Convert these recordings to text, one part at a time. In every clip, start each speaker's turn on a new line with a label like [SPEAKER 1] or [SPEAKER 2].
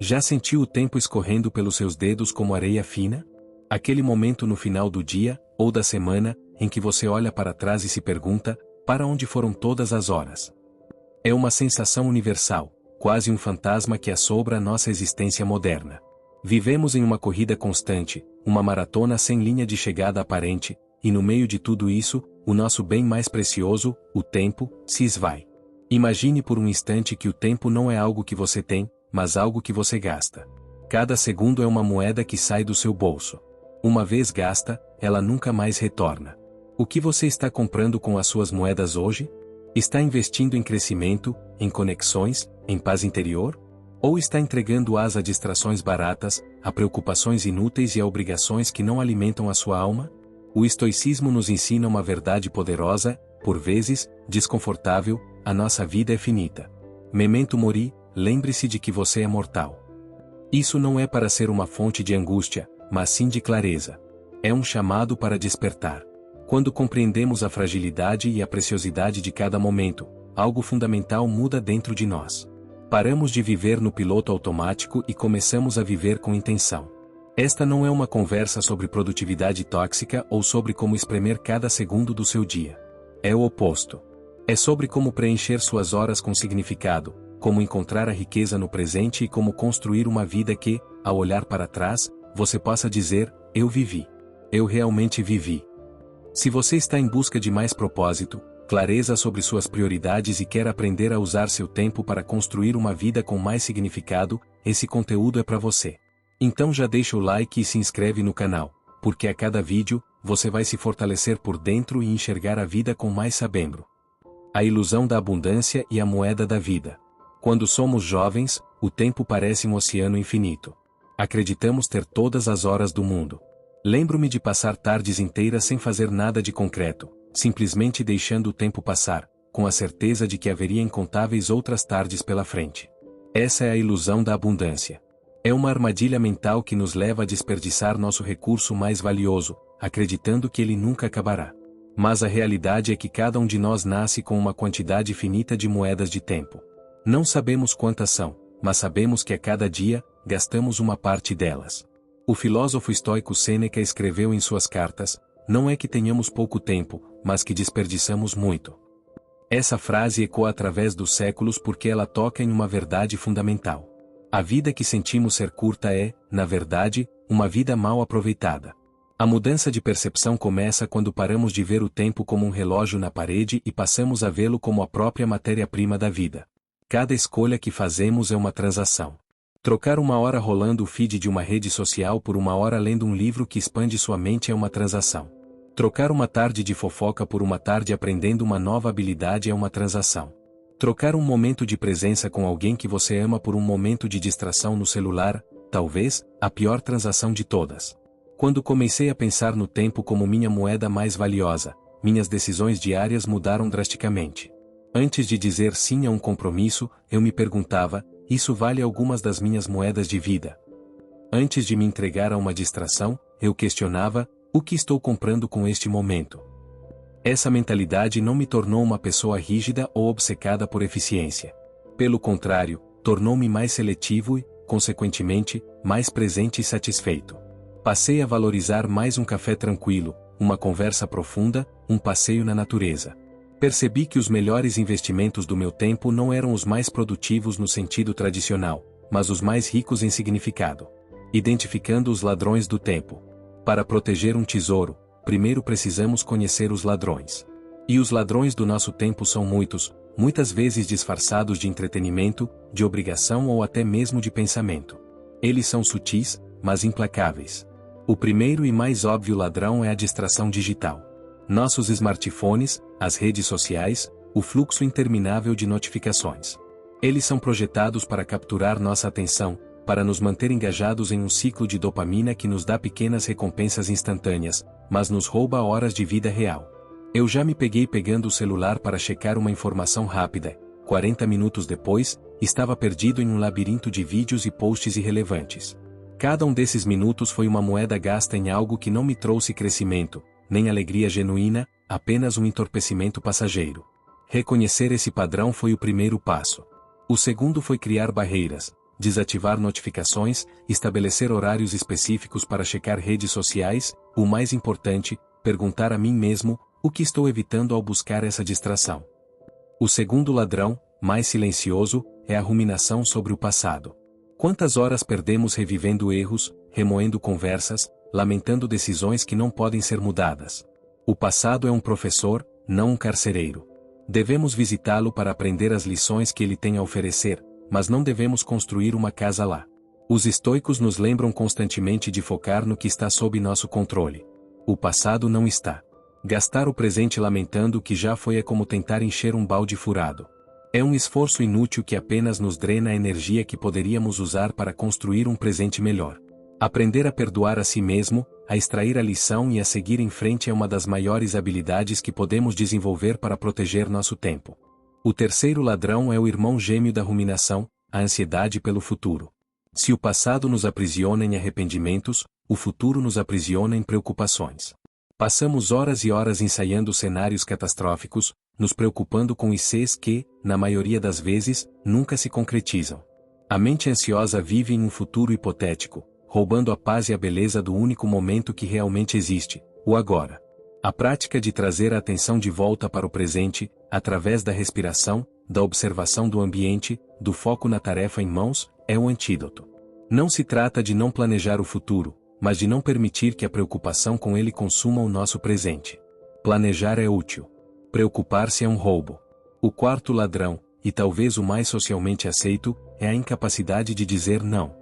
[SPEAKER 1] Já sentiu o tempo escorrendo pelos seus dedos como areia fina? Aquele momento no final do dia, ou da semana, em que você olha para trás e se pergunta, para onde foram todas as horas? É uma sensação universal, quase um fantasma que assombra a nossa existência moderna. Vivemos em uma corrida constante, uma maratona sem linha de chegada aparente, e no meio de tudo isso, o nosso bem mais precioso, o tempo, se esvai. Imagine por um instante que o tempo não é algo que você tem, mas algo que você gasta. Cada segundo é uma moeda que sai do seu bolso. Uma vez gasta, ela nunca mais retorna. O que você está comprando com as suas moedas hoje? Está investindo em crescimento, em conexões, em paz interior? Ou está entregando-as a distrações baratas, a preocupações inúteis e a obrigações que não alimentam a sua alma? O estoicismo nos ensina uma verdade poderosa, por vezes, desconfortável: a nossa vida é finita. Memento mori, lembre-se de que você é mortal. Isso não é para ser uma fonte de angústia, mas sim de clareza. É um chamado para despertar. Quando compreendemos a fragilidade e a preciosidade de cada momento, algo fundamental muda dentro de nós. Paramos de viver no piloto automático e começamos a viver com intenção. Esta não é uma conversa sobre produtividade tóxica ou sobre como espremer cada segundo do seu dia. É o oposto. É sobre como preencher suas horas com significado, como encontrar a riqueza no presente e como construir uma vida que, ao olhar para trás, você possa dizer: eu vivi. Eu realmente vivi. Se você está em busca de mais propósito, clareza sobre suas prioridades e quer aprender a usar seu tempo para construir uma vida com mais significado, esse conteúdo é para você. Então já deixa o like e se inscreve no canal, porque a cada vídeo, você vai se fortalecer por dentro e enxergar a vida com mais sabembro. A ilusão da abundância e a moeda da vida. Quando somos jovens, o tempo parece um oceano infinito. Acreditamos ter todas as horas do mundo. Lembro-me de passar tardes inteiras sem fazer nada de concreto, simplesmente deixando o tempo passar, com a certeza de que haveria incontáveis outras tardes pela frente. Essa é a ilusão da abundância. É uma armadilha mental que nos leva a desperdiçar nosso recurso mais valioso, acreditando que ele nunca acabará. Mas a realidade é que cada um de nós nasce com uma quantidade finita de moedas de tempo. Não sabemos quantas são, mas sabemos que a cada dia, gastamos uma parte delas. O filósofo estoico Sêneca escreveu em suas cartas: não é que tenhamos pouco tempo, mas que desperdiçamos muito. Essa frase ecoa através dos séculos porque ela toca em uma verdade fundamental. A vida que sentimos ser curta é, na verdade, uma vida mal aproveitada. A mudança de percepção começa quando paramos de ver o tempo como um relógio na parede e passamos a vê-lo como a própria matéria-prima da vida. Cada escolha que fazemos é uma transação. Trocar uma hora rolando o feed de uma rede social por uma hora lendo um livro que expande sua mente é uma transação. Trocar uma tarde de fofoca por uma tarde aprendendo uma nova habilidade é uma transação. Trocar um momento de presença com alguém que você ama por um momento de distração no celular, talvez, a pior transação de todas. Quando comecei a pensar no tempo como minha moeda mais valiosa, minhas decisões diárias mudaram drasticamente. Antes de dizer sim a um compromisso, eu me perguntava: isso vale algumas das minhas moedas de vida? Antes de me entregar a uma distração, eu questionava: o que estou comprando com este momento? Essa mentalidade não me tornou uma pessoa rígida ou obcecada por eficiência. Pelo contrário, tornou-me mais seletivo e, consequentemente, mais presente e satisfeito. Passei a valorizar mais um café tranquilo, uma conversa profunda, um passeio na natureza. Percebi que os melhores investimentos do meu tempo não eram os mais produtivos no sentido tradicional, mas os mais ricos em significado. Identificando os ladrões do tempo. Para proteger um tesouro, primeiro precisamos conhecer os ladrões. E os ladrões do nosso tempo são muitos, muitas vezes disfarçados de entretenimento, de obrigação ou até mesmo de pensamento. Eles são sutis, mas implacáveis. O primeiro e mais óbvio ladrão é a distração digital. Nossos smartphones, as redes sociais, o fluxo interminável de notificações. Eles são projetados para capturar nossa atenção, para nos manter engajados em um ciclo de dopamina que nos dá pequenas recompensas instantâneas, mas nos rouba horas de vida real. Eu já me peguei pegando o celular para checar uma informação rápida. 40 minutos depois, estava perdido em um labirinto de vídeos e posts irrelevantes. Cada um desses minutos foi uma moeda gasta em algo que não me trouxe crescimento, nem alegria genuína, apenas um entorpecimento passageiro. Reconhecer esse padrão foi o primeiro passo. O segundo foi criar barreiras. desativar notificações, estabelecer horários específicos para checar redes sociais, o mais importante, perguntar a mim mesmo, o que estou evitando ao buscar essa distração. O segundo ladrão, mais silencioso, é a ruminação sobre o passado. Quantas horas perdemos revivendo erros, remoendo conversas, lamentando decisões que não podem ser mudadas? O passado é um professor, não um carcereiro. Devemos visitá-lo para aprender as lições que ele tem a oferecer, mas não devemos construir uma casa lá. Os estoicos nos lembram constantemente de focar no que está sob nosso controle. O passado não está. Gastar o presente lamentando o que já foi é como tentar encher um balde furado. É um esforço inútil que apenas nos drena a energia que poderíamos usar para construir um presente melhor. Aprender a perdoar a si mesmo, a extrair a lição e a seguir em frente é uma das maiores habilidades que podemos desenvolver para proteger nosso tempo. O terceiro ladrão é o irmão gêmeo da ruminação, a ansiedade pelo futuro. Se o passado nos aprisiona em arrependimentos, o futuro nos aprisiona em preocupações. Passamos horas e horas ensaiando cenários catastróficos, nos preocupando com ICs que, na maioria das vezes, nunca se concretizam. A mente ansiosa vive em um futuro hipotético, roubando a paz e a beleza do único momento que realmente existe, o agora. A prática de trazer a atenção de volta para o presente, através da respiração, da observação do ambiente, do foco na tarefa em mãos, é o antídoto. Não se trata de não planejar o futuro, mas de não permitir que a preocupação com ele consuma o nosso presente. Planejar é útil. Preocupar-se é um roubo. O quarto ladrão, e talvez o mais socialmente aceito, é a incapacidade de dizer não.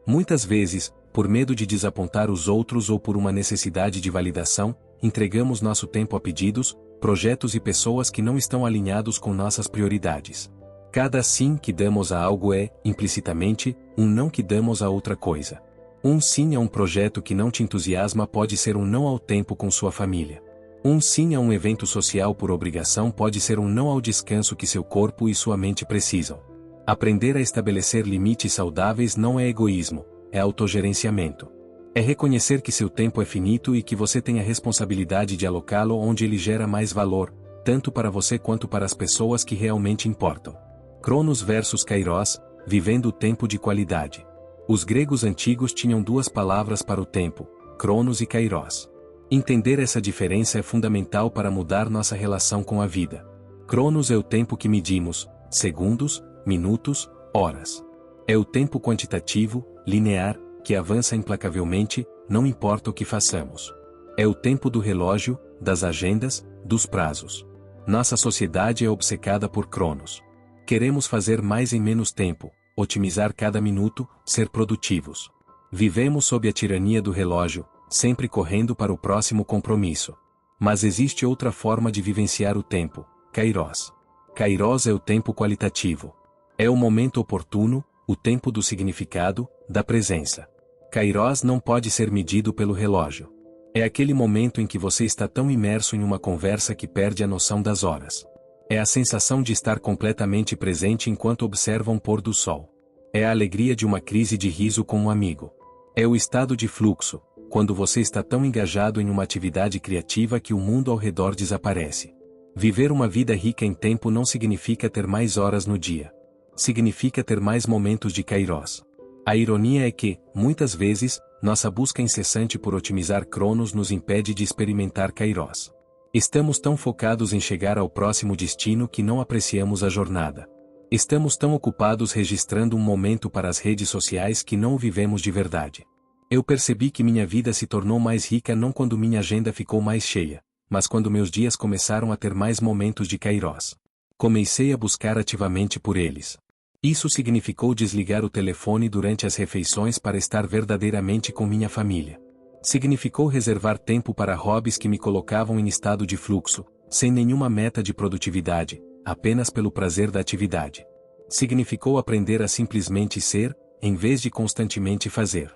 [SPEAKER 1] Muitas vezes, por medo de desapontar os outros ou por uma necessidade de validação, entregamos nosso tempo a pedidos, projetos e pessoas que não estão alinhados com nossas prioridades. Cada sim que damos a algo é, implicitamente, um não que damos a outra coisa. Um sim a um projeto que não te entusiasma pode ser um não ao tempo com sua família. Um sim a um evento social por obrigação pode ser um não ao descanso que seu corpo e sua mente precisam. Aprender a estabelecer limites saudáveis não é egoísmo, é autogerenciamento. É reconhecer que seu tempo é finito e que você tem a responsabilidade de alocá-lo onde ele gera mais valor, tanto para você quanto para as pessoas que realmente importam. Cronos versus Kairos, vivendo o tempo de qualidade. Os gregos antigos tinham duas palavras para o tempo, Cronos e Kairos. Entender essa diferença é fundamental para mudar nossa relação com a vida. Cronos é o tempo que medimos, segundos, minutos, horas. É o tempo quantitativo, linear, que avança implacavelmente, não importa o que façamos. É o tempo do relógio, das agendas, dos prazos. Nossa sociedade é obcecada por Cronos. Queremos fazer mais em menos tempo, otimizar cada minuto, ser produtivos. Vivemos sob a tirania do relógio, sempre correndo para o próximo compromisso. Mas existe outra forma de vivenciar o tempo, Kairos. Kairos é o tempo qualitativo. É o momento oportuno, o tempo do significado, da presença. Kairos não pode ser medido pelo relógio. É aquele momento em que você está tão imerso em uma conversa que perde a noção das horas. É a sensação de estar completamente presente enquanto observa um pôr do sol. É a alegria de uma crise de riso com um amigo. É o estado de fluxo, quando você está tão engajado em uma atividade criativa que o mundo ao redor desaparece. Viver uma vida rica em tempo não significa ter mais horas no dia. Significa ter mais momentos de Kairos. A ironia é que, muitas vezes, nossa busca incessante por otimizar Cronos nos impede de experimentar Kairos. Estamos tão focados em chegar ao próximo destino que não apreciamos a jornada. Estamos tão ocupados registrando um momento para as redes sociais que não o vivemos de verdade. Eu percebi que minha vida se tornou mais rica não quando minha agenda ficou mais cheia, mas quando meus dias começaram a ter mais momentos de Kairos. Comecei a buscar ativamente por eles. Isso significou desligar o telefone durante as refeições para estar verdadeiramente com minha família. Significou reservar tempo para hobbies que me colocavam em estado de fluxo, sem nenhuma meta de produtividade, apenas pelo prazer da atividade. Significou aprender a simplesmente ser, em vez de constantemente fazer.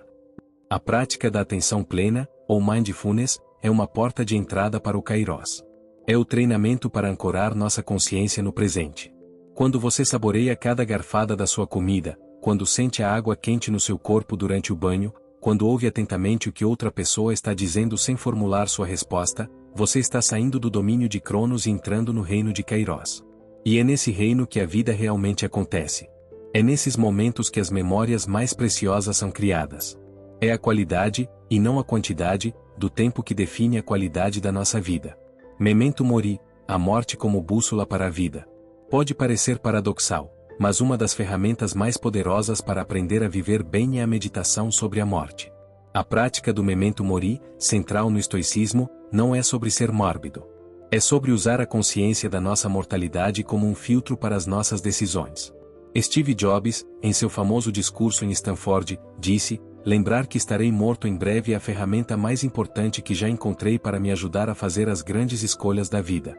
[SPEAKER 1] A prática da atenção plena, ou mindfulness, é uma porta de entrada para o Kairos. É o treinamento para ancorar nossa consciência no presente. Quando você saboreia cada garfada da sua comida, quando sente a água quente no seu corpo durante o banho, quando ouve atentamente o que outra pessoa está dizendo sem formular sua resposta, você está saindo do domínio de Cronos e entrando no reino de Kairos. E é nesse reino que a vida realmente acontece. É nesses momentos que as memórias mais preciosas são criadas. É a qualidade, e não a quantidade, do tempo que define a qualidade da nossa vida. Memento mori, a morte como bússola para a vida. Pode parecer paradoxal, mas uma das ferramentas mais poderosas para aprender a viver bem é a meditação sobre a morte. A prática do memento mori, central no estoicismo, não é sobre ser mórbido. É sobre usar a consciência da nossa mortalidade como um filtro para as nossas decisões. Steve Jobs, em seu famoso discurso em Stanford, disse: "Lembrar que estarei morto em breve é a ferramenta mais importante que já encontrei para me ajudar a fazer as grandes escolhas da vida."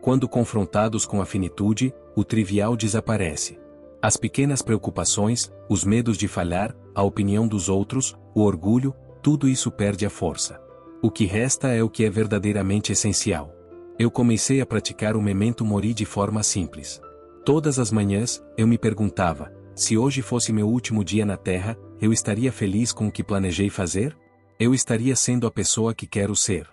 [SPEAKER 1] Quando confrontados com a finitude, o trivial desaparece. As pequenas preocupações, os medos de falhar, a opinião dos outros, o orgulho, tudo isso perde a força. O que resta é o que é verdadeiramente essencial. Eu comecei a praticar o memento mori de forma simples. Todas as manhãs, eu me perguntava: se hoje fosse meu último dia na Terra, eu estaria feliz com o que planejei fazer? Eu estaria sendo a pessoa que quero ser?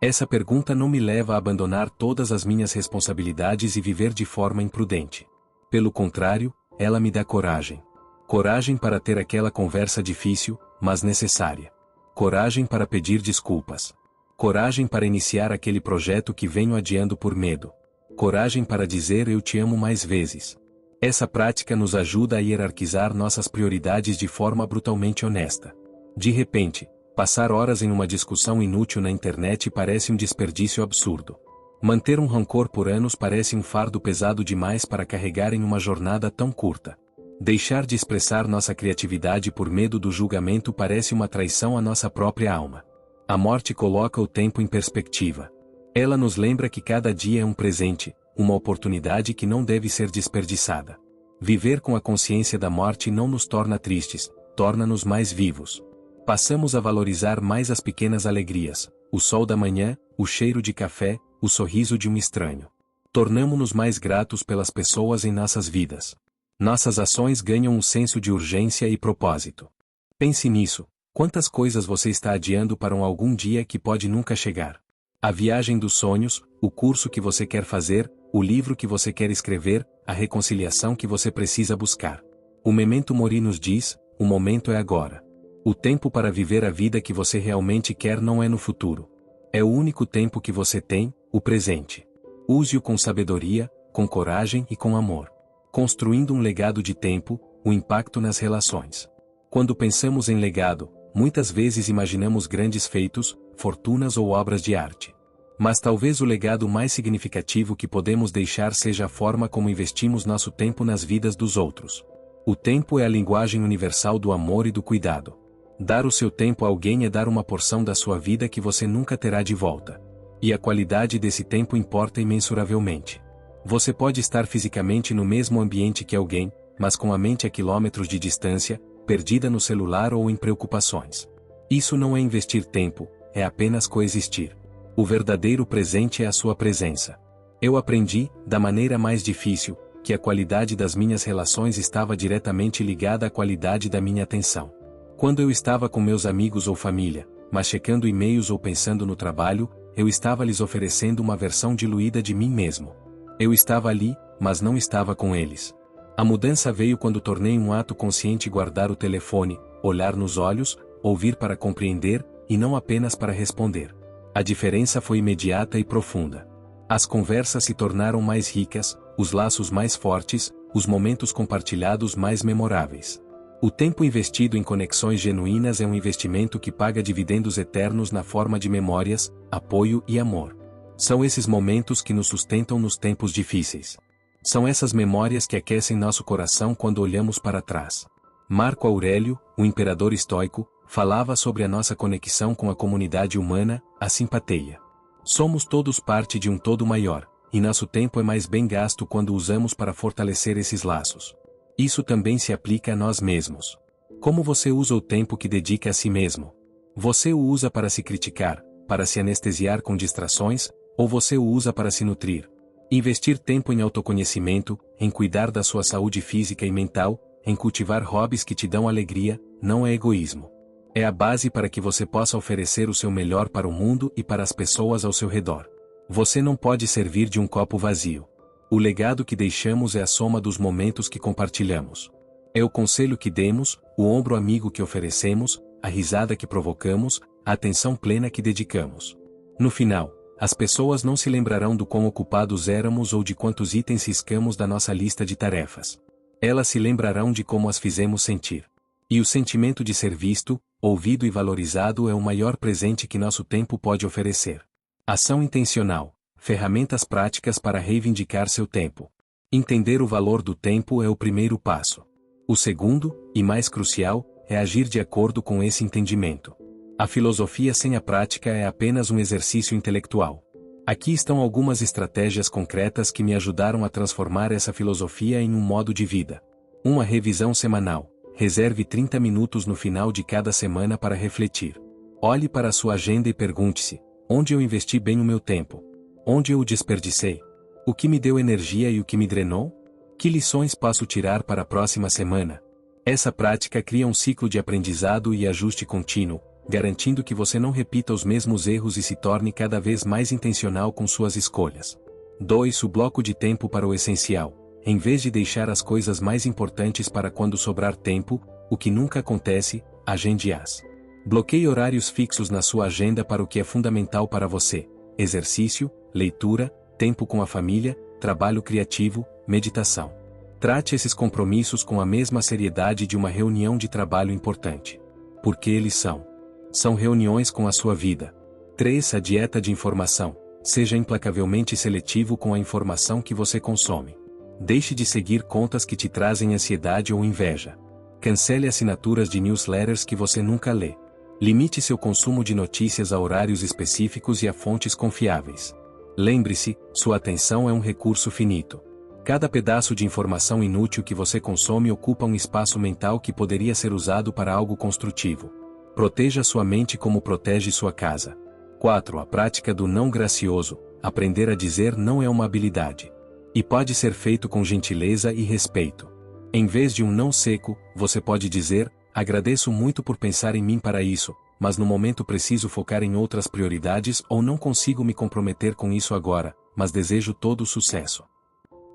[SPEAKER 1] Essa pergunta não me leva a abandonar todas as minhas responsabilidades e viver de forma imprudente. Pelo contrário, ela me dá coragem. Coragem para ter aquela conversa difícil, mas necessária. Coragem para pedir desculpas. Coragem para iniciar aquele projeto que venho adiando por medo. Coragem para dizer eu te amo mais vezes. Essa prática nos ajuda a hierarquizar nossas prioridades de forma brutalmente honesta. De repente, passar horas em uma discussão inútil na internet parece um desperdício absurdo. Manter um rancor por anos parece um fardo pesado demais para carregar em uma jornada tão curta. Deixar de expressar nossa criatividade por medo do julgamento parece uma traição à nossa própria alma. A morte coloca o tempo em perspectiva. Ela nos lembra que cada dia é um presente, uma oportunidade que não deve ser desperdiçada. Viver com a consciência da morte não nos torna tristes, torna-nos mais vivos. Passamos a valorizar mais as pequenas alegrias, o sol da manhã, o cheiro de café, o sorriso de um estranho. Tornamo-nos mais gratos pelas pessoas em nossas vidas. Nossas ações ganham um senso de urgência e propósito. Pense nisso: quantas coisas você está adiando para algum dia que pode nunca chegar? A viagem dos sonhos, o curso que você quer fazer, o livro que você quer escrever, a reconciliação que você precisa buscar. O memento mori nos diz: o momento é agora. O tempo para viver a vida que você realmente quer não é no futuro. É o único tempo que você tem, o presente. Use-o com sabedoria, com coragem e com amor. Construindo um legado de tempo, o impacto nas relações. Quando pensamos em legado, muitas vezes imaginamos grandes feitos, fortunas ou obras de arte. Mas talvez o legado mais significativo que podemos deixar seja a forma como investimos nosso tempo nas vidas dos outros. O tempo é a linguagem universal do amor e do cuidado. Dar o seu tempo a alguém é dar uma porção da sua vida que você nunca terá de volta. E a qualidade desse tempo importa imensuravelmente. Você pode estar fisicamente no mesmo ambiente que alguém, mas com a mente a quilômetros de distância, perdida no celular ou em preocupações. Isso não é investir tempo, é apenas coexistir. O verdadeiro presente é a sua presença. Eu aprendi, da maneira mais difícil, que a qualidade das minhas relações estava diretamente ligada à qualidade da minha atenção. Quando eu estava com meus amigos ou família, mas checando e-mails ou pensando no trabalho, eu estava lhes oferecendo uma versão diluída de mim mesmo. Eu estava ali, mas não estava com eles. A mudança veio quando tornei um ato consciente guardar o telefone, olhar nos olhos, ouvir para compreender, e não apenas para responder. A diferença foi imediata e profunda. As conversas se tornaram mais ricas, os laços mais fortes, os momentos compartilhados mais memoráveis. O tempo investido em conexões genuínas é um investimento que paga dividendos eternos na forma de memórias, apoio e amor. São esses momentos que nos sustentam nos tempos difíceis. São essas memórias que aquecem nosso coração quando olhamos para trás. Marco Aurélio, o imperador estoico, falava sobre a nossa conexão com a comunidade humana, a simpatia. Somos todos parte de um todo maior, e nosso tempo é mais bem gasto quando o usamos para fortalecer esses laços. Isso também se aplica a nós mesmos. Como você usa o tempo que dedica a si mesmo? Você o usa para se criticar, para se anestesiar com distrações, ou você o usa para se nutrir? Investir tempo em autoconhecimento, em cuidar da sua saúde física e mental, em cultivar hobbies que te dão alegria, não é egoísmo. É a base para que você possa oferecer o seu melhor para o mundo e para as pessoas ao seu redor. Você não pode servir de um copo vazio. O legado que deixamos é a soma dos momentos que compartilhamos. É o conselho que demos, o ombro amigo que oferecemos, a risada que provocamos, a atenção plena que dedicamos. No final, as pessoas não se lembrarão do quão ocupados éramos ou de quantos itens riscamos da nossa lista de tarefas. Elas se lembrarão de como as fizemos sentir. E o sentimento de ser visto, ouvido e valorizado é o maior presente que nosso tempo pode oferecer. Ação intencional. Ferramentas práticas para reivindicar seu tempo. Entender o valor do tempo é o primeiro passo. O segundo, e mais crucial, é agir de acordo com esse entendimento. A filosofia sem a prática é apenas um exercício intelectual. Aqui estão algumas estratégias concretas que me ajudaram a transformar essa filosofia em um modo de vida. Uma revisão semanal. Reserve 30 minutos no final de cada semana para refletir. Olhe para a sua agenda e pergunte-se: onde eu investi bem o meu tempo? Onde eu o desperdicei? O que me deu energia e o que me drenou? Que lições posso tirar para a próxima semana? Essa prática cria um ciclo de aprendizado e ajuste contínuo, garantindo que você não repita os mesmos erros e se torne cada vez mais intencional com suas escolhas. 2. O bloco de tempo para o essencial. Em vez de deixar as coisas mais importantes para quando sobrar tempo, o que nunca acontece, agende-as. Bloqueie horários fixos na sua agenda para o que é fundamental para você: exercício, leitura, tempo com a família, trabalho criativo, meditação. Trate esses compromissos com a mesma seriedade de uma reunião de trabalho importante. Porque eles são. São reuniões com a sua vida. 3. A dieta de informação. Seja implacavelmente seletivo com a informação que você consome. Deixe de seguir contas que te trazem ansiedade ou inveja. Cancele assinaturas de newsletters que você nunca lê. Limite seu consumo de notícias a horários específicos e a fontes confiáveis. Lembre-se, sua atenção é um recurso finito. Cada pedaço de informação inútil que você consome ocupa um espaço mental que poderia ser usado para algo construtivo. Proteja sua mente como protege sua casa. 4. A prática do não gracioso. Aprender a dizer não é uma habilidade. E pode ser feito com gentileza e respeito. Em vez de um não seco, você pode dizer: agradeço muito por pensar em mim para isso, mas no momento preciso focar em outras prioridades ou não consigo me comprometer com isso agora, mas desejo todo o sucesso.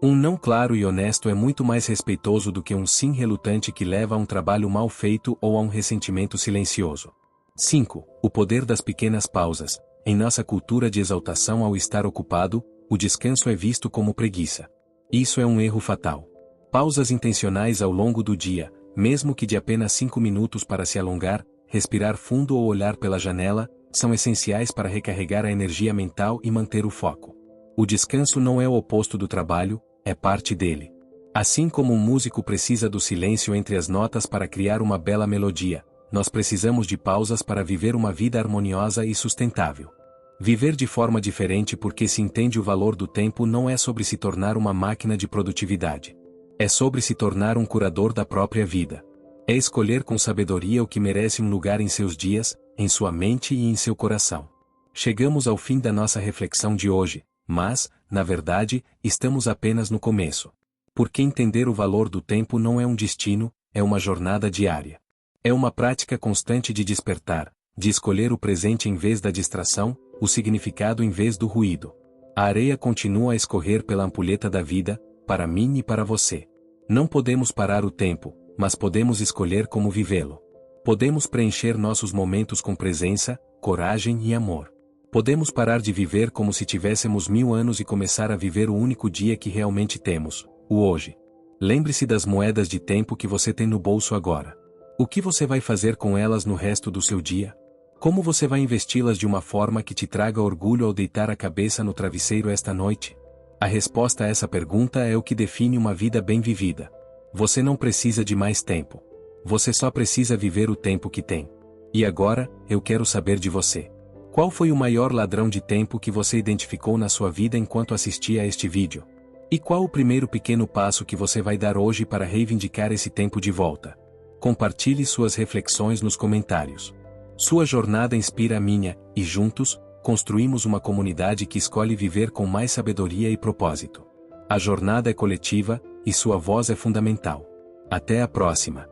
[SPEAKER 1] Um não claro e honesto é muito mais respeitoso do que um sim relutante que leva a um trabalho mal feito ou a um ressentimento silencioso. 5. O poder das pequenas pausas. Em nossa cultura de exaltação ao estar ocupado, o descanso é visto como preguiça. Isso é um erro fatal. Pausas intencionais ao longo do dia, mesmo que de apenas 5 minutos para se alongar, respirar fundo ou olhar pela janela, são essenciais para recarregar a energia mental e manter o foco. O descanso não é o oposto do trabalho, é parte dele. Assim como um músico precisa do silêncio entre as notas para criar uma bela melodia, nós precisamos de pausas para viver uma vida harmoniosa e sustentável. Viver de forma diferente porque se entende o valor do tempo não é sobre se tornar uma máquina de produtividade. É sobre se tornar um curador da própria vida. É escolher com sabedoria o que merece um lugar em seus dias, em sua mente e em seu coração. Chegamos ao fim da nossa reflexão de hoje, mas, na verdade, estamos apenas no começo. Porque entender o valor do tempo não é um destino, é uma jornada diária. É uma prática constante de despertar, de escolher o presente em vez da distração, o significado em vez do ruído. A areia continua a escorrer pela ampulheta da vida, para mim e para você. Não podemos parar o tempo, mas podemos escolher como vivê-lo. Podemos preencher nossos momentos com presença, coragem e amor. Podemos parar de viver como se tivéssemos 1000 anos e começar a viver o único dia que realmente temos, o hoje. Lembre-se das moedas de tempo que você tem no bolso agora. O que você vai fazer com elas no resto do seu dia? Como você vai investi-las de uma forma que te traga orgulho ao deitar a cabeça no travesseiro esta noite? A resposta a essa pergunta é o que define uma vida bem vivida. Você não precisa de mais tempo. Você só precisa viver o tempo que tem. E agora, eu quero saber de você. Qual foi o maior ladrão de tempo que você identificou na sua vida enquanto assistia a este vídeo? E qual o primeiro pequeno passo que você vai dar hoje para reivindicar esse tempo de volta? Compartilhe suas reflexões nos comentários. Sua jornada inspira a minha, e juntos, construímos uma comunidade que escolhe viver com mais sabedoria e propósito. A jornada é coletiva, e sua voz é fundamental. Até a próxima!